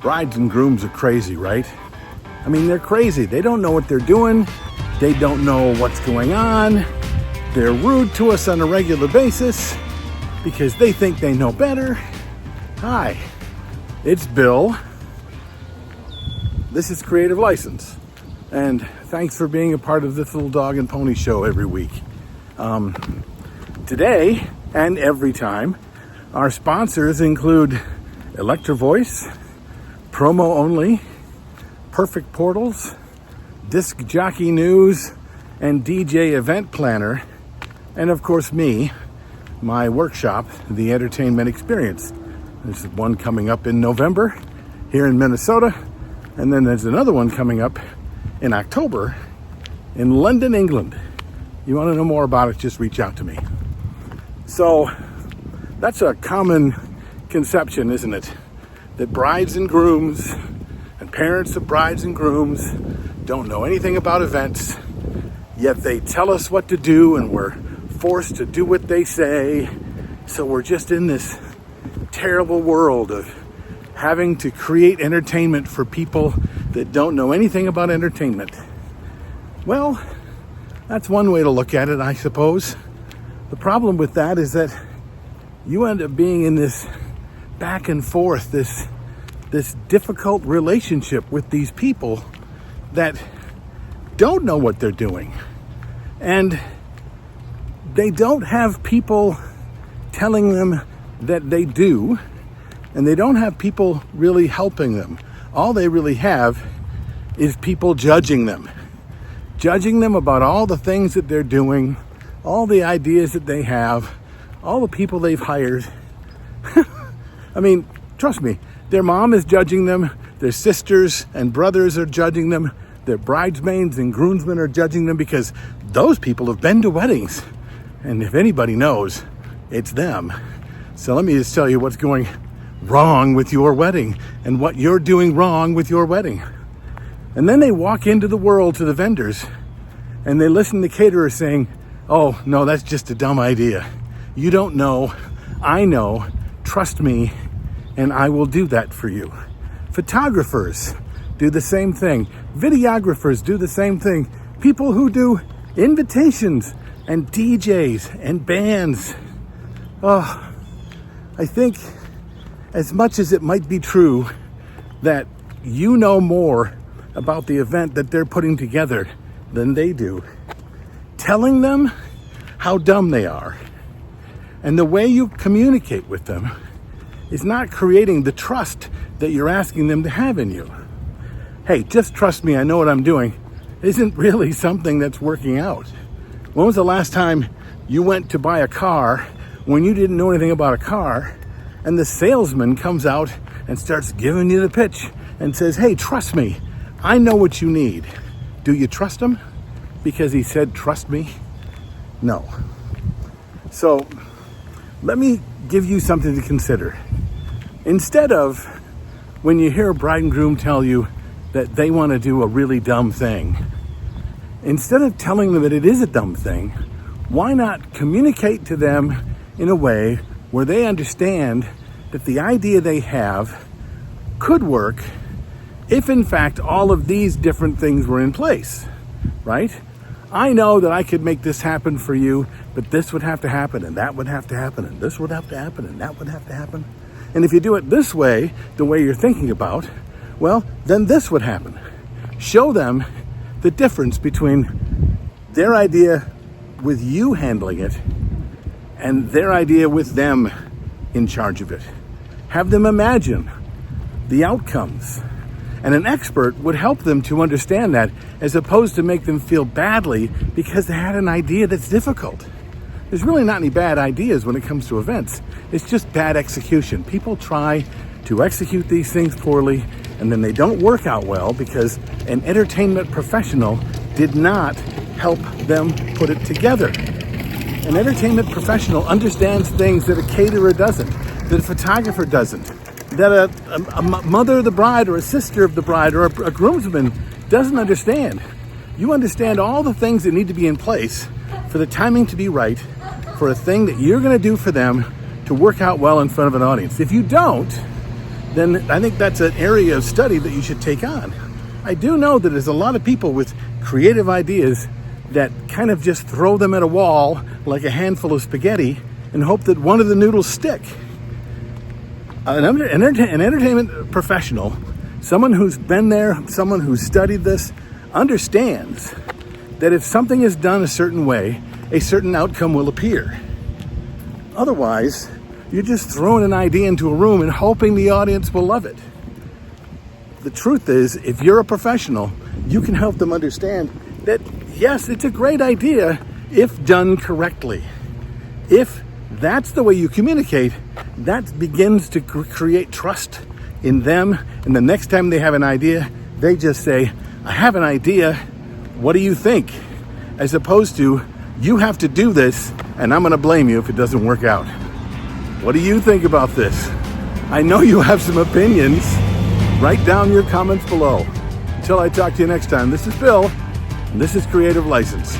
Brides and grooms are crazy, right? I mean, they're crazy. They don't know what they're doing. They don't know what's going on. They're rude to us on a regular basis because they think they know better. Hi, it's Bill. This is Creative License. And thanks for being a part of this little dog and pony show every week. Today and every time, our sponsors include Electro Voice, Promo Only, Perfect Portals, Disc Jockey News, and DJ Event Planner, and of course me, my workshop, The Entertainment Experience. There's one coming up in November here in Minnesota, and then there's another one coming up in October in London, England. You want to know more about it, just reach out to me. So that's a common conception, isn't it? That brides and grooms and parents of brides and grooms don't know anything about events, yet they tell us what to do and we're forced to do what they say. So we're just in this terrible world of having to create entertainment for people that don't know anything about entertainment. Well, that's one way to look at it, I suppose. The problem with that is that you end up being in this back and forth, this difficult relationship with these people that don't know what they're doing. And they don't have people telling them that they do, and they don't have people really helping them. All they really have is people judging them about all the things that they're doing, all the ideas that they have, all the people they've hired. I mean, trust me, their mom is judging them, their sisters and brothers are judging them, their bridesmaids and groomsmen are judging them because those people have been to weddings. And if anybody knows, it's them. So let me just tell you what's going wrong with your wedding and what you're doing wrong with your wedding. And then they walk into the world to the vendors and they listen to caterers saying, "Oh, no, that's just a dumb idea. You don't know. I know. Trust me, and I will do that for you." Photographers do the same thing. Videographers do the same thing. People who do invitations and DJs and bands. Oh, I think as much as it might be true that you know more about the event that they're putting together than they do, telling them how dumb they are and the way you communicate with them is not creating the trust that you're asking them to have in you. Hey, just trust me, I know what I'm doing, isn't really something that's working out. When was the last time you went to buy a car when you didn't know anything about a car, and the salesman comes out and starts giving you the pitch and says, "Hey, trust me, I know what you need." Do you trust him because he said, "Trust me"? No. So let me give you something to consider. Instead of when you hear a bride and groom tell you that they want to do a really dumb thing, instead of telling them that it is a dumb thing, why not communicate to them in a way where they understand that the idea they have could work if in fact all of these different things were in place, right? I know that I could make this happen for you, but this would have to happen, and that would have to happen, and this would have to happen, and that would have to happen. And if you do it this way, the way you're thinking about, well, then this would happen. Show them the difference between their idea with you handling it and their idea with them in charge of it. Have them imagine the outcomes. And an expert would help them to understand that, as opposed to make them feel badly because they had an idea that's difficult. There's really not any bad ideas when it comes to events. It's just bad execution. People try to execute these things poorly, and then they don't work out well because an entertainment professional did not help them put it together. An entertainment professional understands things that a caterer doesn't, that a photographer doesn't, that a mother of the bride or a sister of the bride or a groomsman doesn't understand. You understand all the things that need to be in place for the timing to be right, for a thing that you're going to do for them to work out well in front of an audience. If you don't, then I think that's an area of study that you should take on. I do know that there's a lot of people with creative ideas that kind of just throw them at a wall like a handful of spaghetti and hope that one of the noodles stick. An entertainment professional, someone who's been there, someone who's studied this, understands that if something is done a certain way, a certain outcome will appear. Otherwise, you're just throwing an idea into a room and hoping the audience will love it. The truth is, if you're a professional, you can help them understand that, yes, it's a great idea if done correctly. If that's the way you communicate, that begins to create trust in them. And the next time they have an idea, they just say, I have an idea. What do you think? As opposed to, you have to do this and I'm going to blame you if it doesn't work out. What do you think about this? I know you have some opinions. Write down your comments below. Until I talk to you next time, this is Phil, and this is Creative License.